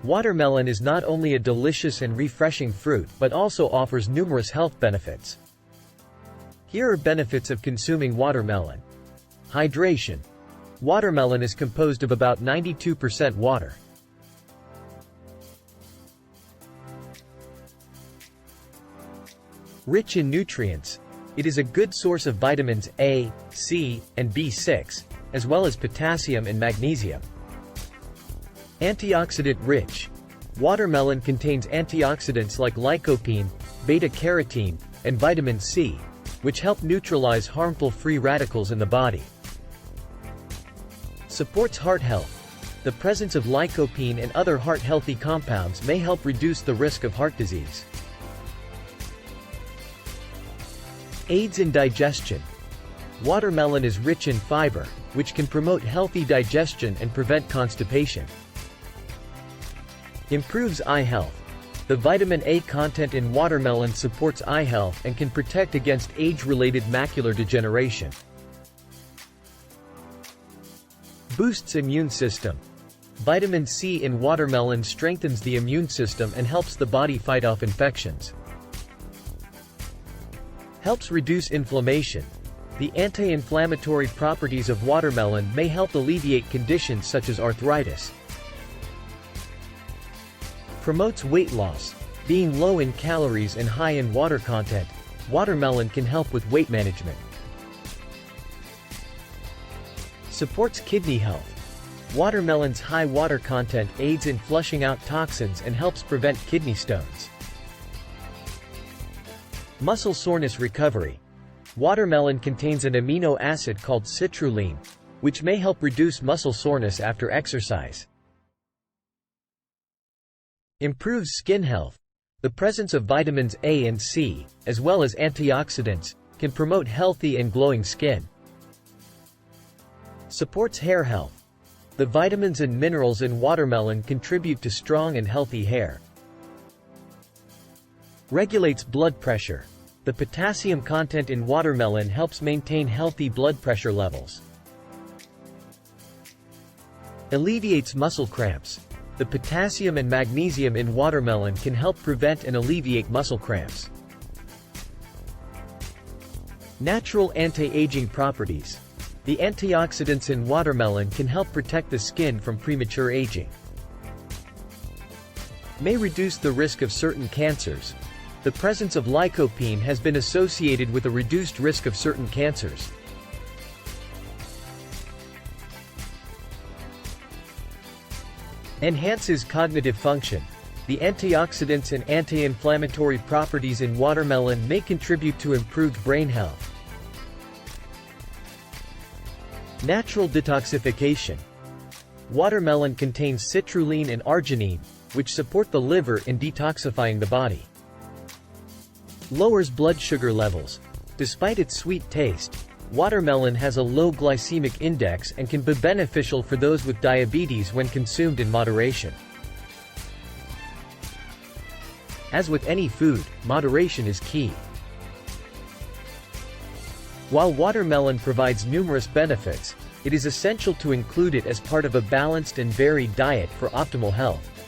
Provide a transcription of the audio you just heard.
Watermelon is not only a delicious and refreshing fruit but also offers numerous health benefits. Here are benefits of consuming watermelon. Hydration. Watermelon is composed of about 92% water. Rich in nutrients. It is a good source of vitamins A, C, and B6, as well as potassium and magnesium. Antioxidant-rich. Watermelon contains antioxidants like lycopene, beta-carotene, and vitamin C, which help neutralize harmful free radicals in the body. Supports heart health. The presence of lycopene and other heart-healthy compounds may help reduce the risk of heart disease. Aids in digestion. Watermelon is rich in fiber, which can promote healthy digestion and prevent constipation. Improves eye health. The vitamin A content in watermelon supports eye health and can protect against age-related macular degeneration. Boosts immune system. Vitamin C in watermelon strengthens the immune system and helps the body fight off infections. Helps reduce inflammation. The anti-inflammatory properties of watermelon may help alleviate conditions such as arthritis. Promotes weight loss. Being low in calories and high in water content, watermelon can help with weight management. Supports kidney health. Watermelon's high water content aids in flushing out toxins and helps prevent kidney stones. Muscle soreness recovery. Watermelon contains an amino acid called citrulline, which may help reduce muscle soreness after exercise. Improves skin health. The presence of vitamins A and C, as well as antioxidants, can promote healthy and glowing skin. Supports hair health. The vitamins and minerals in watermelon contribute to strong and healthy hair. Regulates blood pressure. The potassium content in watermelon helps maintain healthy blood pressure levels. Alleviates muscle cramps. The potassium and magnesium in watermelon can help prevent and alleviate muscle cramps. Natural anti-aging properties. The antioxidants in watermelon can help protect the skin from premature aging. May reduce the risk of certain cancers. The presence of lycopene has been associated with a reduced risk of certain cancers. Enhances cognitive function. The antioxidants and anti-inflammatory properties in watermelon may contribute to improved brain health. Natural detoxification. Watermelon contains citrulline and arginine, which support the liver in detoxifying the body. Lowers blood sugar levels. Despite its sweet taste, watermelon has a low glycemic index and can be beneficial for those with diabetes when consumed in moderation. As with any food, moderation is key. While watermelon provides numerous benefits, it is essential to include it as part of a balanced and varied diet for optimal health.